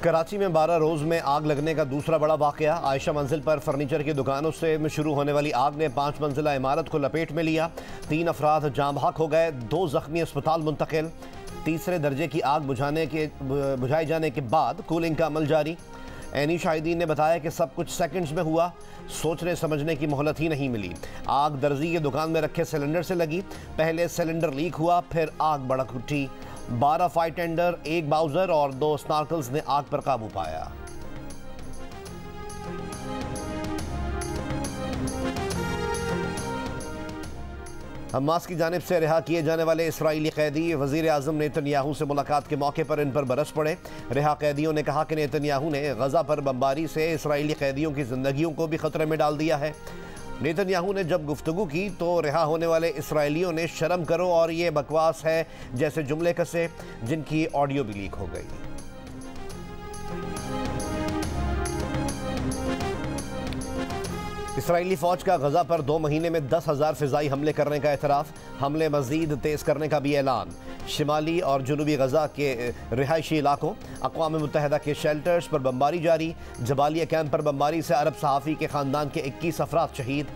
कराची में 12 रोज़ में आग लगने का दूसरा बड़ा वाक़या। आयशा मंजिल पर फर्नीचर की दुकानों से शुरू होने वाली आग ने 5 मंजिला इमारत को लपेट में लिया। 3 अफराद जाँ बहक हो गए, 2 ज़ख्मी अस्पताल मुंतकिल। तीसरे दर्जे की आग बुझाए जाने के बाद कूलिंग का अमल जारी। ऐनी शाहिदीन ने बताया कि सब कुछ सेकंड्स में हुआ, सोचने समझने की मोहलत ही नहीं मिली। आग दर्जी की दुकान में रखे सिलेंडर से लगी। पहले सिलेंडर लीक हुआ, फिर आग भड़क उठी। 12 फायर टेंडर, 1 बाउजर और 2 स्नार्कल्स ने आग पर काबू पाया। हमास की जानिब से रिहा किए जाने वाले इसराइली कैदी वज़ीर आज़म नेतन्याहू से मुलाकात के मौके पर इन पर बरस पड़े। रिहा कैदियों ने कहा कि नेतन्याहू ने गज़ा पर बमबारी से इसराइली कैदियों की ज़िंदगियों को भी ख़तरे में डाल दिया है। नेतन्याहू ने जब गुफ्तगू की तो रिहा होने वाले इसराइलियों ने शर्म करो और ये बकवास है जैसे जुमले कसे, जिनकी ऑडियो भी लीक हो गई। इसराइली फ़ौज का गज़ा पर 2 महीने में 10,000 फ़िज़ाई हमले करने का एतराफ़। हमले मज़ीद तेज़ करने का भी ऐलान। शिमाली और जनूबी गज़ा के रिहायशी इलाकों, अक़वाम मुत्तहिदा के शेल्टर्स पर बमबारी जारी। जबालिया कैंप पर बमबारी से अरब सहाफ़ी के ख़ानदान के 21 अफराद शहीद।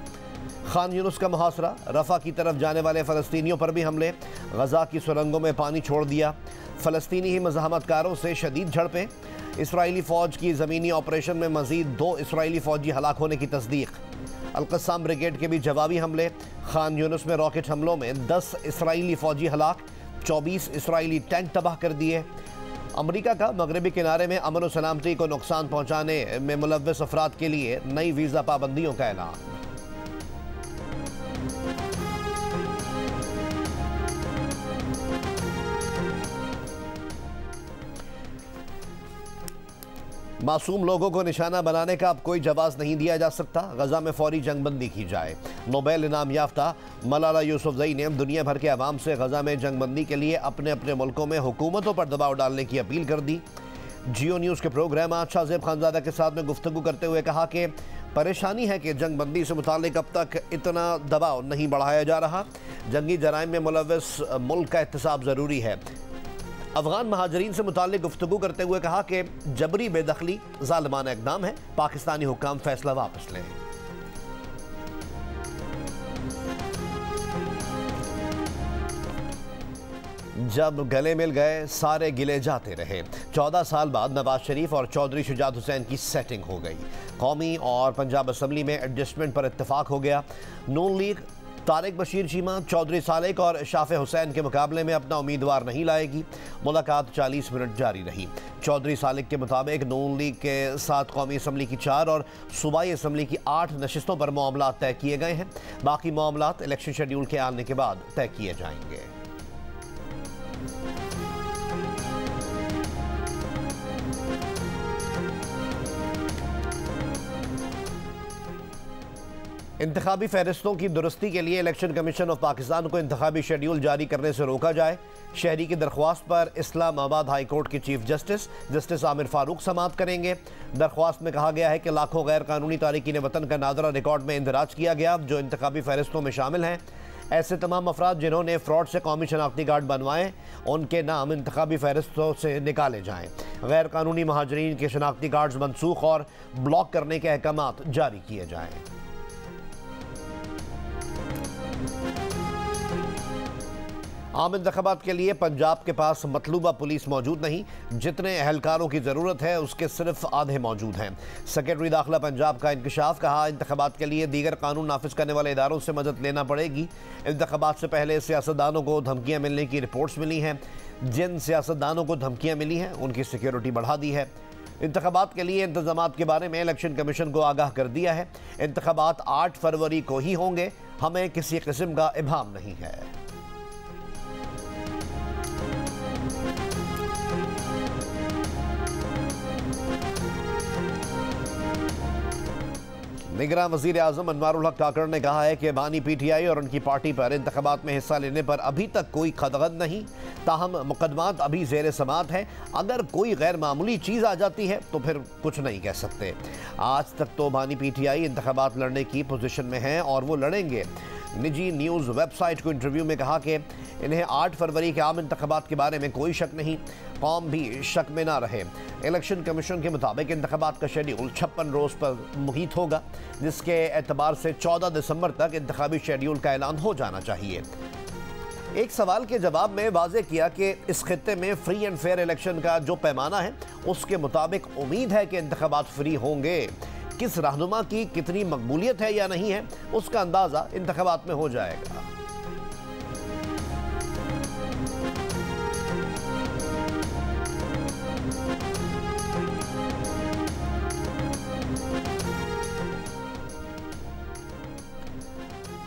खान यूनुस का मुहासरा, रफ़ा की तरफ जाने वाले फ़लस्तीनियों पर भी हमले। गज़ा की सुरंगों में पानी छोड़ दिया। फ़लस्तीनी ही मज़ाहमतकारों से शदीद झड़पें। इसराइली फ़ौज की ज़मीनी ऑपरेशन में मज़ीद 2 इसराइली फ़ौजी हलाक होने की तस्दीक। अल-क़स्साम ब्रिगेड के भी जवाबी हमले। खान यूनुस में रॉकेट हमलों में 10 इसराइली फ़ौजी हलाक, 24 इसराइली टैंक तबाह कर दिए। अमरीका का मगरबी किनारे में अमन व सलामती को नुकसान पहुँचाने में मुलव्वस अफराद के लिए नई वीज़ा पाबंदियों का ऐलान। मासूम लोगों को निशाना बनाने का अब कोई जवाब नहीं दिया जा सकता। गज़ा में फौरी जंगबंदी की जाए। नोबेल इनाम याफ्ता मलाला यूसुफजई ने दुनिया भर के अवाम से गज़ा में जंगबंदी के लिए अपने अपने मुल्कों में हुकूमतों पर दबाव डालने की अपील कर दी। जियो न्यूज़ के प्रोग्राम आज शाहज़ेब खानज़ादा के साथ में गुफ्तगू करते हुए कहा कि परेशानी है कि जंगबंदी से मुताल्लिक अब तक इतना दबाव नहीं बढ़ाया जा रहा। जंगी जराइम में मुलव्वस मुल्क का एहतसाब ज़रूरी है। अफगान महाजरीन से मुताल्लिक गुफ्तगू करते हुए कहा कि जबरी बेदखली ज़ालिमाना इक़दाम है, पाकिस्तानी हुक्काम फैसला वापस लें। जब गले मिल गए सारे गिले जाते रहे। 14 साल बाद नवाज शरीफ और चौधरी शुजात हुसैन की सेटिंग हो गई। कौमी और पंजाब असम्बली में एडजस्टमेंट पर इत्तफाक हो गया। नून लीग तारिक बशीर चीमा चौधरी सालिक और शाफे हुसैन के मुकाबले में अपना उम्मीदवार नहीं लाएगी। मुलाकात 40 मिनट जारी रही। चौधरी सालिक के मुताबिक नून लीग के साथ कौमी असम्बली की 4 और सूबाई असम्बली की 8 नशिस्तों पर मामलात तय किए गए हैं। बाकी मामलात इलेक्शन शेड्यूल के आने के बाद तय किए जाएंगे। इंतखाबी फहरिस्तों की दुरुस्ती के लिए इलेक्शन कमीशन ऑफ पाकिस्तान को इंतखाबी शेड्यूल जारी करने से रोका जाए। शहरी की दरख्वास्त पर इस्लामाबाद हाई कोर्ट के चीफ जस्टिस आमिर फारूक समाअत करेंगे। दरख्वास्त में कहा गया है कि लाखों गैर कानूनी तारिकीन वतन का नादरा रिकॉर्ड में इंदराज किया गया जो इंतखाबी फहरिस्तों में शामिल हैं। ऐसे तमाम अफराद जिन्होंने फ्रॉड से कौमी शनाख्ती कार्ड बनवाए उनके नाम इंतखाबी फहरिस्तों से निकाले जाएँ। गैर कानूनी महाजरीन के शनाख्ती कार्ड मनसूख और ब्लॉक करने के अहकामात जारी किए जाएँ। आम इंतख़ाबात के लिए पंजाब के पास मतलूबा पुलिस मौजूद नहीं। जितने अहलकारों की ज़रूरत है उसके सिर्फ आधे मौजूद हैं। सेक्रेटरी दाखिला पंजाब का इंकशाफ। कहा इंतख़ाबात के लिए दीगर कानून नाफिज करने वाले इदारों से मदद लेना पड़ेगी। इंतख़ाबात से पहले सियासतदानों को धमकियाँ मिलने की रिपोर्ट्स मिली हैं। जिन सियासतदानों को धमकियाँ मिली हैं उनकी सिक्योरिटी बढ़ा दी है। इंतख़ाबात के लिए इंतज़ामात के बारे में इलेक्शन कमीशन को आगाह कर दिया है। इंतख़ाबात 8 फरवरी को ही होंगे। हमें किसी किस्म का इब्हाम नहीं है। निगरान वज़ीर आज़म अनवारुल हक काकड़ ने कहा है कि बानी PTI और उनकी पार्टी पर इंतख़ाबात में हिस्सा लेने पर अभी तक कोई खदगत नहीं। ताहम मुकदमात अभी ज़ेर समाअत है। अगर कोई गैर मामूली चीज़ आ जाती है तो फिर कुछ नहीं कह सकते। आज तक तो बानी PTI इंतख़ाबात लड़ने की पोजीशन में हैं और वो लड़ेंगे। निजी न्यूज़ वेबसाइट को इंटरव्यू में कहा कि इन्हें 8 फरवरी के आम इंतखाबात के बारे में कोई शक नहीं, कौम भी शक में ना रहे। इलेक्शन कमीशन के मुताबिक इंतखाबात का शेड्यूल 56 रोज़ पर मुहित होगा, जिसके एतबार से 14 दिसंबर तक इंतखाबी शेड्यूल का ऐलान हो जाना चाहिए। एक सवाल के जवाब में वाज़े किया कि इस खित्ते में फ्री एंड फेयर इलेक्शन का जो पैमाना है उसके मुताबिक उम्मीद है कि इंतखाबात फ्री होंगे। किस रहनुमा की कितनी मकबूलियत है या नहीं है उसका अंदाज़ा इंतखाबात में हो जाएगा।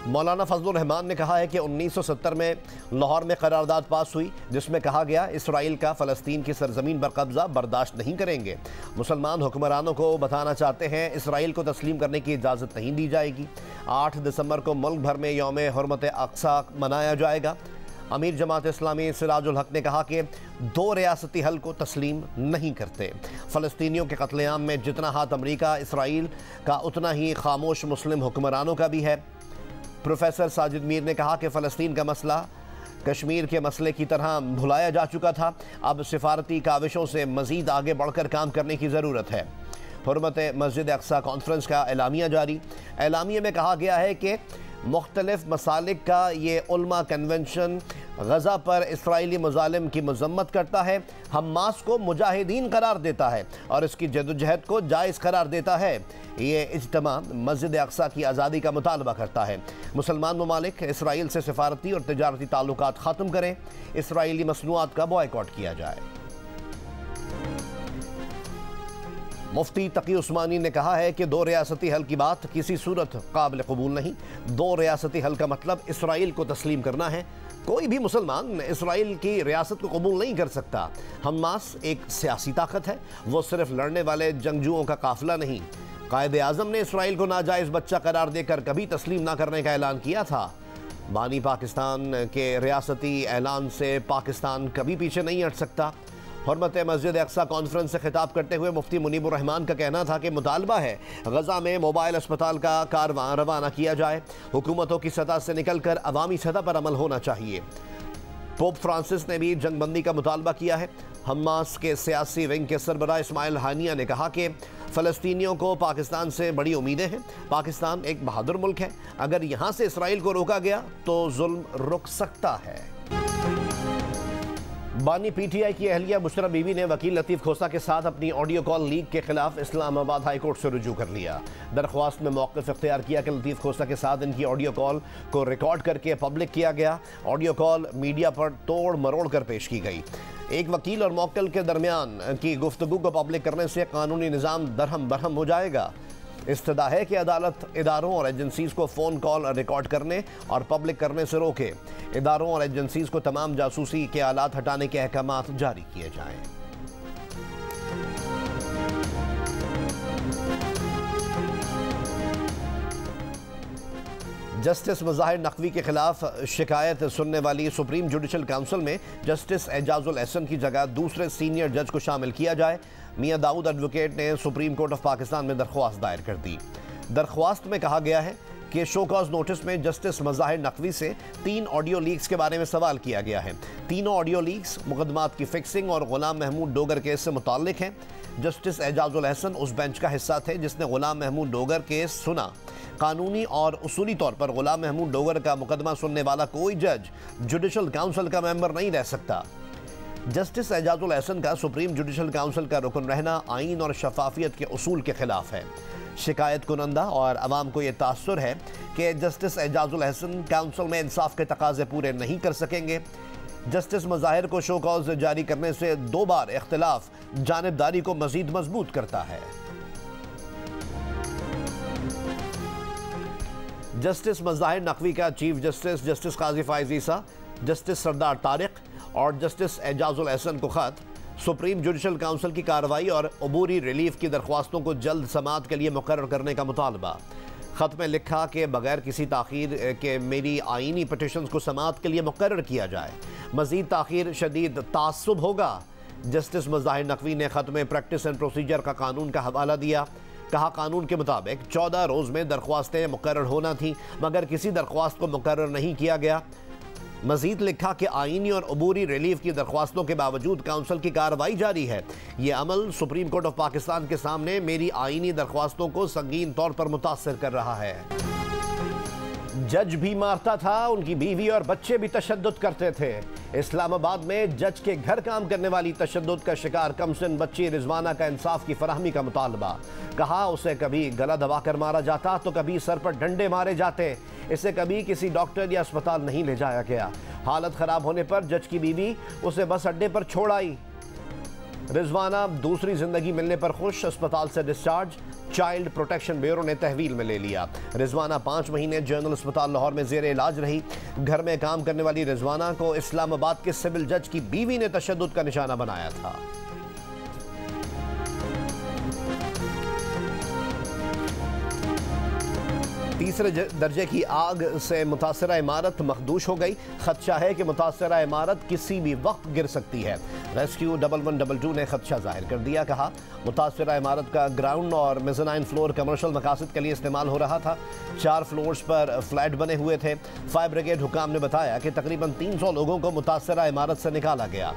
मौलाना फजलुर रहमान ने कहा है कि 1970 में लाहौर में करारदाद पास हुई जिसमें कहा गया इसराइल का फ़लस्तीन की सरजमीन पर कब्ज़ा बर्दाश्त नहीं करेंगे। मुसलमान हुक्मरानों को बताना चाहते हैं इसराइल को तस्लीम करने की इजाज़त नहीं दी जाएगी। 8 दिसंबर को मुल्क भर में यौम हुर्मत अक्सा मनाया जाएगा। अमीर जमात इस्लामी सिराजुल हक ने कहा कि 2 रियासती हल को तस्लीम नहीं करते। फ़लस्तीनियों के कत्लेआम में जितना हाथ अमरीका इसराइल का उतना ही खामोश मुस्लिम हुक्मरानों का भी है। प्रोफेसर साजिद मीर ने कहा कि फ़लस्तीन का मसला कश्मीर के मसले की तरह भुलाया जा चुका था, अब सिफारती काविशों से मज़ीद आगे बढ़कर काम करने की ज़रूरत है। हुर्मत मस्जिद अक्सा कॉन्फ्रेंस का एलामिया जारी। एलामिया में कहा गया है कि मुख्तलिफ मसालिक का ये उल्मा कन्वेंशन गज़ा पर इसराइली मुजालिम की मजम्मत करता है, हमास को मुजाहिदीन करार देता है और इसकी जदोजहद को जायज़ करार देता है। ये इज्तिमा मस्जिद अक्सा की आज़ादी का मुतालबा करता है। मुसलमान ममालिक इसराइल से सिफारती और तिजारती ताल्लुकात ख़त्म करें, इसराइली मसनूआत का बॉयकॉट किया जाए। मुफ्ती तकी उस्मानी ने कहा है कि 2 रियासती हल की बात किसी सूरत काबिल कबूल नहीं। 2 रियासती हल का मतलब इसराइल को तस्लीम करना है। कोई भी मुसलमान इसराइल की रियासत को कबूल नहीं कर सकता। हमास एक सियासी ताकत है, वो सिर्फ लड़ने वाले जंगजुओं का काफिला नहीं। कायदे आज़म ने इसराइल को नाजायज़ बच्चा करार देकर कभी तस्लीम ना करने का ऐलान किया था। बानी पाकिस्तान के रियासती ऐलान से पाकिस्तान कभी पीछे नहीं हट सकता। हुर्मत मस्जिद अक्सा कॉन्फ्रेंस से खिताब करते हुए मुफ्ती मुनीबुर रहमान का कहना था कि मुतालबा है गज़ा में मोबाइल अस्पताल का कारवां रवाना किया जाए। हुकूमतों की सतह से निकलकर अवामी सतह पर अमल होना चाहिए। पोप फ्रांसिस ने भी जंगबंदी का मुतालबा किया है। हमास के सियासी विंग के सरबराह इस्माइल हानिया ने कहा कि फ़लस्तीनियों को पाकिस्तान से बड़ी उम्मीदें हैं। पाकिस्तान एक बहादुर मुल्क है, अगर यहाँ से इसराइल को रोका गया तो जुल्म रुक सकता है। बानी पीटीआई की अहलिया बुशरा बीवी ने वकील लतीफ़ खोसा के साथ अपनी ऑडियो कॉल लीक के खिलाफ इस्लामाबाद हाई कोर्ट से रुजू कर लिया। दरख्वास्त में मौक़िफ़ इख्तियार किया कि लतीफ़ खोसा के साथ इनकी ऑडियो कॉल को रिकॉर्ड करके पब्लिक किया गया। ऑडियो कॉल मीडिया पर तोड़ मरोड़ कर पेश की गई। एक वकील और मौक्किल के दरमियान की गुफ्तगू को पब्लिक करने से कानूनी निज़ाम दरहम बरहम हो जाएगा। इस्तदा है कि अदालत इदारों और एजेंसीज़ को फ़ोन कॉल रिकॉर्ड करने और पब्लिक करने से रोके। इदारों और एजेंसीज़ को तमाम जासूसी के आलात हटाने के अहकामात जारी किए जाएँ। जस्टिस मुज़ाहिर नकवी के खिलाफ शिकायत सुनने वाली सुप्रीम जुडिशल काउंसिल में जस्टिस एजाजुल एहसन की जगह दूसरे सीनियर जज को शामिल किया जाए। मियां दाऊद एडवोकेट ने सुप्रीम कोर्ट ऑफ पाकिस्तान में दरख्वास्त दायर कर दी। दरख्वास्त में कहा गया है कि शो कॉज नोटिस में जस्टिस मुज़ाहिर नकवी से 3 ऑडियो लीक्स के बारे में सवाल किया गया है। तीनों ऑडियो लीक्स मुकदमात की फिक्सिंग और गुलाम महमूद डोगर केस से मुताल्लिक हैं। जस्टिस एजाजुल एहसन उस बेंच का हिस्सा थे जिसने गुलाम महमूद डोगर केस सुना। कानूनी और उसूली तौर पर गुलाम महमूद डोगर का मुकदमा सुनने वाला कोई जज जुडिशल काउंसिल का मेंबर नहीं रह सकता। जस्टिस एजाजुल एहसन का सुप्रीम जुडिशल काउंसिल का रुकन रहना आइन और शफाफियत के उसूल के खिलाफ है। शिकायत कुनंदा और अवाम को यह तासुर है कि जस्टिस एजाजुल एहसन काउंसिल में इंसाफ के तकाजे पूरे नहीं कर सकेंगे। जस्टिस मुज़ाहिर को शो कॉज जारी करने से 2 बार इख्तिलाफ जानिबदारी को मजीद मजबूत करता है। जस्टिस मुज़ाहिर नकवी का चीफ जस्टिस जस्टिस काजी फाइज ईसा, जस्टिस सरदार तारिक और जस्टिस एजाजुल एहसन को ख़त सुप्रीम जुडिशल काउंसिल की कार्रवाई और अबूरी रिलीफ की दरख्वास्तों को जल्द समाअत के लिए मुकर्रर करने का मुतालबा। ख़त में लिखा कि बगैर किसी ताख़ीर के मेरी आइनी पटिशन्स को समाअत के लिए मुकर्रर किया जाए। मज़ीद ताख़ीर शदीद तासुब होगा। जस्टिस मुज़ाहिर नकवी ने ख़त में प्रैक्टिस एंड प्रोसीजर का कानून का हवाला दिया। कहा कानून के मुताबिक 14 रोज में दरख्वास्तें मुकर्रर होना थी, मगर किसी दरख्वास्त को मुकर्रर नहीं किया गया। मजीद लिखा कि आईनी और अबूरी रिलीफ की दरख्वास्तों के बावजूद काउंसिल की कार्रवाई जारी है। ये अमल सुप्रीम कोर्ट ऑफ पाकिस्तान के सामने मेरी आईनी दरख्वास्तों को संगीन तौर पर मुतासर कर रहा है। जज भी मारता था, उनकी बीवी और बच्चे भी तशद्दुद करते थे। इस्लामाबाद में जज के घर काम करने वाली तशद्दुद का शिकार कमसिन बच्ची रिजवाना का इंसाफ की फराहमी का मुतालबा। कहा उसे कभी गला दबाकर मारा जाता तो कभी सर पर डंडे मारे जाते। इसे कभी किसी डॉक्टर या अस्पताल नहीं ले जाया गया। हालत खराब होने पर जज की बीवी उसे बस अड्डे पर छोड़ आई। रिजवाना दूसरी जिंदगी मिलने पर खुश, अस्पताल से डिस्चार्ज। चाइल्ड प्रोटेक्शन ब्यूरो ने तहवील में ले लिया। रिजवाना 5 महीने जनरल अस्पताल लाहौर में जेर इलाज रही। घर में काम करने वाली रिजवाना को इस्लामाबाद के सिविल जज की बीवी ने तशद्दुद का निशाना बनाया था। तीसरे दर्जे की आग से मुतासरा इमारत मखदूश हो गई। खदशा है कि मुतासरा इमारत किसी भी वक्त गिर सकती है। रेस्क्यू 1122 ने खदशा जाहिर कर दिया। कहा मुतासरा इमारत का ग्राउंड और मेज़नाइन फ्लोर कमर्शियल मकासद के लिए इस्तेमाल हो रहा था। 4 फ्लोर्स पर फ्लैट बने हुए थे। फायर ब्रिगेड हुकाम ने बताया कि तकरीबन 300 लोगों को मुतासरा इमारत से निकाला गया।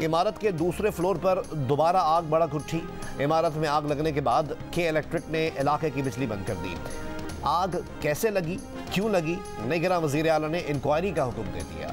इमारत के दूसरे फ्लोर पर दोबारा आग भड़क उठी। इमारत में आग लगने के बाद के इलेक्ट्रिक ने इलाके की बिजली बंद कर दी। आग कैसे लगी, क्यों लगी, निगरान वज़ीर आला ने इंक्वायरी का हुक्म दे दिया।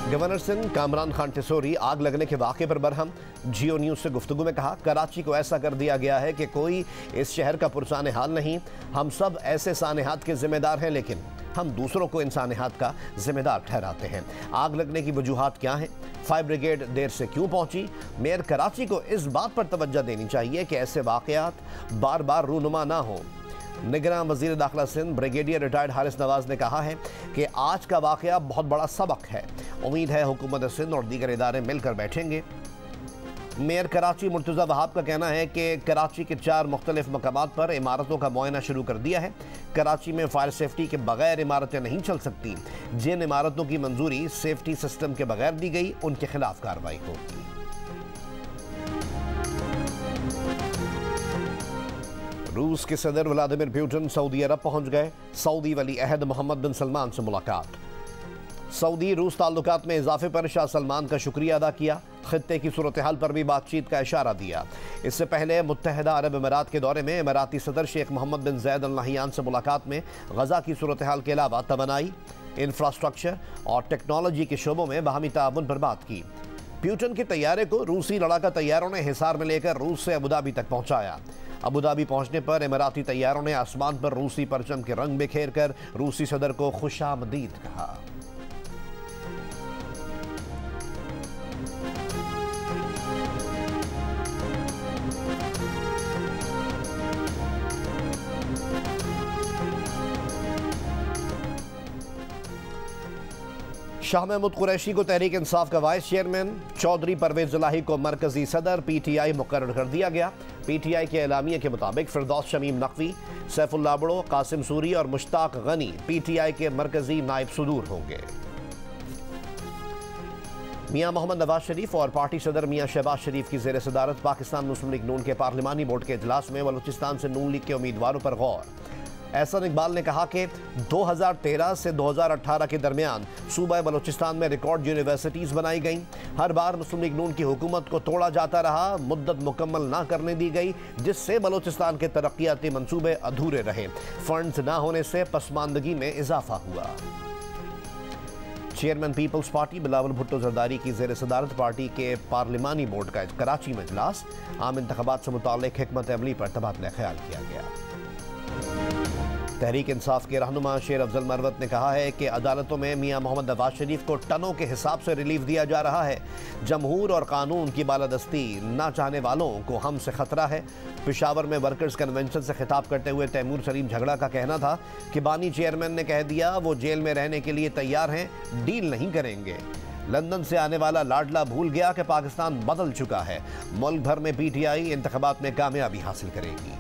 गवर्नर सिंह कामरान खान टिसोरी आग लगने के वाक़े पर बरहम। जियो न्यूज़ से गुफ्तगू में कहा कराची को ऐसा कर दिया गया है कि कोई इस शहर का पुरसाने हाल नहीं। हम सब ऐसे सानेहात के जिम्मेदार हैं, लेकिन हम दूसरों को इन सानेहात का जिम्मेदार ठहराते हैं। आग लगने की वजूहात क्या हैं? फायर ब्रिगेड देर से क्यों पहुंची? मेयर कराची को इस बात पर तवज्जो देनी चाहिए कि ऐसे वाक़यात बार बार रूनुमा ना हो। निगरान वज़ीर दाखिला सिंध ब्रिगेडियर रिटायर्ड हारिस नवाज ने कहा है कि आज का वाक़या बहुत बड़ा सबक है। उम्मीद है हुकूमत सिंध और दीगर इदारे मिलकर बैठेंगे। मेयर कराची मुर्तज़ा वहाब का कहना है कि कराची के 4 मुख्तलिफ मकामात पर इमारतों का मुआयना शुरू कर दिया है। कराची में फायर सेफ्टी के बगैर इमारतें नहीं चल सकती। जिन इमारतों की मंजूरी सेफ्टी सिस्टम के बगैर दी गई, उनके खिलाफ कार्रवाई होगी। रूस के सदर व्लादिमीर पुतिन सऊदी अरब पहुंच गए। सऊदी वली अहद मोहम्मद बिन सलमान से मुलाकात। सऊदी रूस ताल्लुकात में इजाफे पर शाह सलमान का शुक्रिया अदा किया। खित्ते की सूरत हाल पर भी बातचीत का इशारा दिया। इससे पहले मुत्तहिदा अरब अमीरात के दौरे में इमाराती सदर शेख मोहम्मद बिन जैद अल नहयान से मुलाकात में गजा की सूरत हाल के अलावा तवानाई, इंफ्रास्ट्रक्चर और टेक्नोलॉजी के शोबों में बाहमी ताउन पर बात की। पुतिन के तैयारे को रूसी लड़ाका तैयारों ने हिसार में लेकर रूस से अबुधाबी तक पहुंचाया। अबुधाबी पहुंचने पर इमाराती तैयारों ने आसमान पर रूसी परचम के रंग बिखेर कर रूसी सदर को खुशामदीद कहा। शाह महमूद कुरैशी को तहरीक इंसाफ का वाइस चेयरमैन, चौधरी परवेज इलाही को मरकजी सदर PTI मुकर्रर कर दिया गया। PTI के एलामिया के मुताबिक फिरदौस शमीम नकवी, सैफुल्लाह बड़ो, कासिम सूरी और मुश्ताक गनी PTI के मरकजी नायब सदूर होंगे। मियां मोहम्मद नवाज शरीफ और पार्टी सदर मियां शहबाज शरीफ की ज़ेर सदारत पाकिस्तान मुस्लिम लीग नून के पार्लिमानी बोर्ड के इजलास में बलूचिस्तान से नून लीग के उम्मीदवारों पर गौर। एहसन इकबाल ने कहा कि 2013 से 2018 के दरमियान सूबा बलूचिस्तान में रिकॉर्ड यूनिवर्सिटीज़ बनाई गईं। हर बार मुस्लिम लीग नून की हुकूमत को तोड़ा जाता रहा, मुद्दत मुकम्मल ना करने दी गई, जिससे बलूचिस्तान के तरक्याती मंसूबे अधूरे रहे। फंड्स ना होने से पसमानदगी में इजाफा हुआ। Chairman People's Party Bilawal Bhutto Zardari की ज़ेर सदारत पार्टी के पार्लिमानी बोर्ड का कराची में इजलास। आम इंतखाबात से मुताल्लिक़ हिकमत अमली पर तबादला ख्याल किया गया। तहरीक इंसाफ के रहनुमा शेर अफजल मरवत ने कहा है कि अदालतों में मियां मोहम्मद नवाज शरीफ को टनों के हिसाब से रिलीफ दिया जा रहा है। जमहूर और कानून की बालादस्ती ना चाहने वालों को हमसे खतरा है। पेशावर में वर्कर्स कन्वेंशन से खिताब करते हुए तैमूर सलीम झगड़ा का कहना था कि बानी चेयरमैन ने कह दिया वो जेल में रहने के लिए तैयार हैं, डील नहीं करेंगे। लंदन से आने वाला लाडला भूल गया कि पाकिस्तान बदल चुका है। मुल्क भर में PTI इंतखाबात में कामयाबी हासिल करेगी।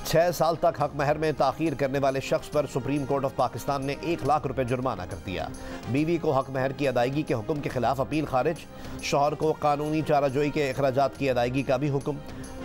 6 साल तक हक महर में ताखीर करने वाले शख्स पर सुप्रीम कोर्ट ऑफ पाकिस्तान ने 1 लाख रुपए जुर्माना कर दिया। बीवी को हक महर की अदायगी के हुक्म के खिलाफ अपील खारिज। शौहर को कानूनी चाराजोई के अखराजात की अदायगी का भी हुक्म।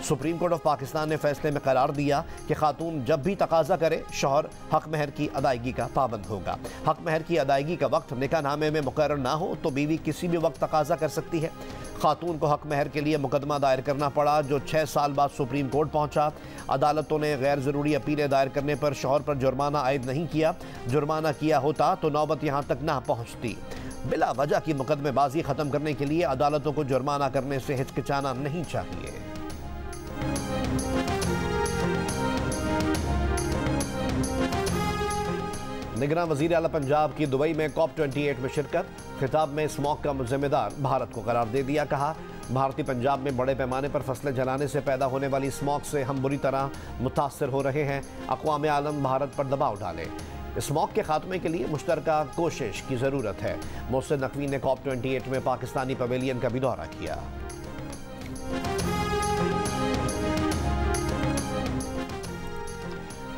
सुप्रीम कोर्ट ऑफ पाकिस्तान ने फैसले में करार दिया कि खातून जब भी तकाजा करे शौहर हक महर की अदायगी का पाबंद होगा। हक महर की अदायगी का वक्त निकाहनामे में मुकर्रर ना हो तो बीवी किसी भी वक्त तकाजा कर सकती है। खातून को हक महर के लिए मुकदमा दायर करना पड़ा, जो 6 साल बाद सुप्रीम कोर्ट पहुंचा। अदालतों ने गैर ज़रूरी अपीलें दायर करने पर शौहर पर जुर्माना आयद नहीं किया। जुर्माना किया होता तो नौबत यहाँ तक ना पहुँचती। बिला वजह की मुकदमेबाजी ख़त्म करने के लिए अदालतों को जुर्माना करने से हिचकिचाना नहीं चाहिए। निगरान वज़ीर आला पंजाब की दुबई में COP28 में शिरकत। खिताब में स्मॉग का जिम्मेदार भारत को करार दे दिया। कहा, भारतीय पंजाब में बड़े पैमाने पर फसलें जलाने से पैदा होने वाली स्मॉग से हम बुरी तरह मुतासर हो रहे हैं। अक़वाम आलम भारत पर दबाव डाले। स्मॉग के खात्मे के लिए मुश्तरका कोशिश की ज़रूरत है। मोहसिन नकवी ने COP28 में पाकिस्तानी पवेलियन का भी दौरा किया।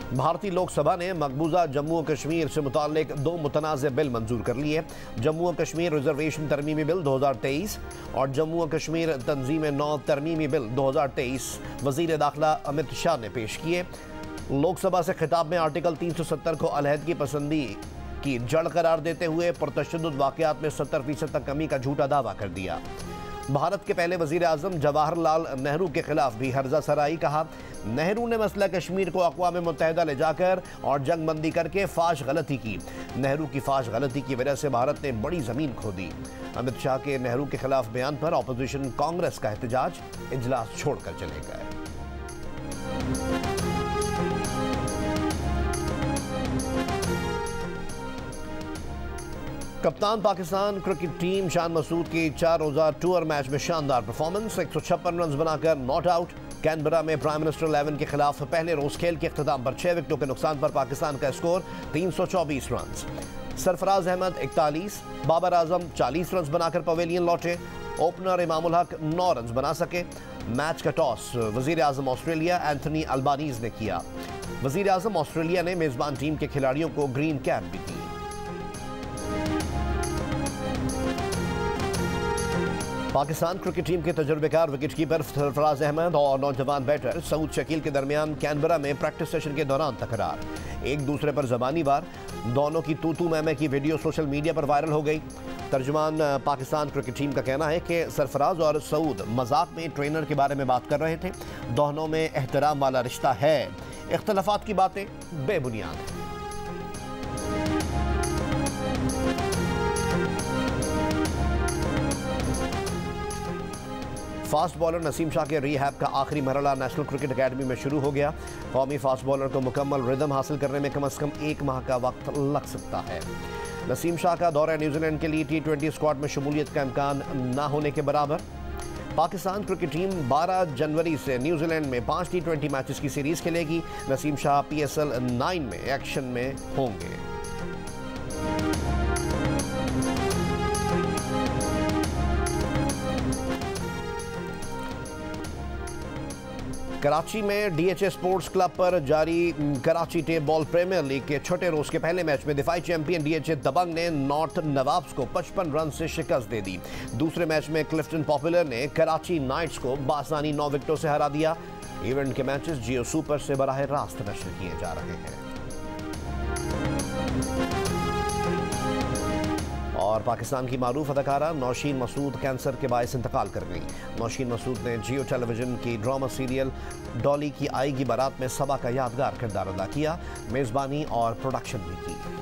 भारतीय लोकसभा ने मकबूजा जम्मू और कश्मीर से मुताल्लिक 2 मुतनाज़ बिल मंजूर कर लिए। जम्मू और कश्मीर रिजर्वेशन तरमीमी बिल 2023 और जम्मू और कश्मीर तंजीम नौ तरमीमी बिल 2023 वज़ीर दाखिला अमित शाह ने पेश किए। लोकसभा से खिताब में आर्टिकल 370 को अलहदगी पसंदी की जड़ करार देते हुए पुरतशद्दुद वाक़यात में 70% तक कमी का झूठा दावा कर दिया। भारत के पहले वज़ीर आज़म जवाहरलाल नेहरू के खिलाफ भी हर्जा सराई। कहा, नेहरू ने मसला कश्मीर को अक़वाम मुत्तहिदा ले जाकर और जंग बंदी करके फाश गलती की। नेहरू की फाश गलती की वजह से भारत ने बड़ी ज़मीन खो दी। अमित शाह के नेहरू के खिलाफ बयान पर अपोजिशन कांग्रेस का एहतजाज, इजलास छोड़कर चले गए। कप्तान पाकिस्तान क्रिकेट टीम शान मसूद की 4 रोज़ा टूर मैच में शानदार परफॉर्मेंस। 156 रन बनाकर नॉट आउट। कैनबरा में प्राइम मिनिस्टर 11 के खिलाफ पहले रोज खेल के अख्ताम पर 6 विकेटों के नुकसान पर पाकिस्तान का score 324 run. Sarfaraz Ahmad 41, Babar Azam 40 run बनाकर पवेलियन लौटे। ओपनर इमामुल हक 9 रन बना सके। मैच का टॉस वज़ीर आज़म ऑस्ट्रेलिया एंथनी अल्बानीज ने किया। वज़ीर आज़म ऑस्ट्रेलिया ने मेज़बान टीम के खिलाड़ियों को ग्रीन कैप भी दी। पाकिस्तान क्रिकेट टीम के तजुर्बेकार विकेटकीपर सरफराज अहमद और नौजवान बैटर सऊद शकील के दरमियान कैनबरा में प्रैक्टिस सेशन के दौरान तकरार। एक दूसरे पर ज़बानी वार। दोनों की तू मैं की वीडियो सोशल मीडिया पर वायरल हो गई। तर्जुमान पाकिस्तान क्रिकेट टीम का कहना है कि सरफराज और सऊद मजाक में ट्रेनर के बारे में बात कर रहे थे। दोनों में एहतराम वाला रिश्ता है। इख्तलाफात की बातें बेबुनियाद हैं। फास्ट बॉलर नसीम शाह के रिहैब का आखिरी मरहला नेशनल क्रिकेट अकेडमी में शुरू हो गया। कौमी फास्ट बॉलर को मुकम्मल रिदम हासिल करने में कम से कम 1 माह का वक्त लग सकता है। नसीम शाह का दौरा न्यूजीलैंड के लिए T20 स्क्वाड में शमूलियत का इम्कान न होने के बराबर। पाकिस्तान क्रिकेट टीम 12 जनवरी से न्यूजीलैंड में 5 T20 मैचेस की सीरीज खेलेगी। नसीम शाह PSL 9 में एक्शन में होंगे। कराची में DHA स्पोर्ट्स क्लब पर जारी Karachi tape ball premier league के छठे रोज के पहले मैच में दिफाई चैंपियन DHA दबंग ने नॉर्थ नवाब्स को 55 रन से शिकस्त दे दी। दूसरे मैच में क्लिफ्टन पॉपुलर ने कराची नाइट्स को बासानी 9 विकेटों से हरा दिया। इवेंट के मैचेस जियो सुपर से बराह रास्त नशर किए जा रहे हैं। और पाकिस्तान की मारूफ अदाकारा नौशीन मसूद कैंसर के बायस इंतकाल कर गई। नौशीन मसूद ने जियो टेलीविजन की ड्रामा सीरियल डॉली की आएगी बारात में सबा का यादगार किरदार अदा किया। मेज़बानी और प्रोडक्शन भी की।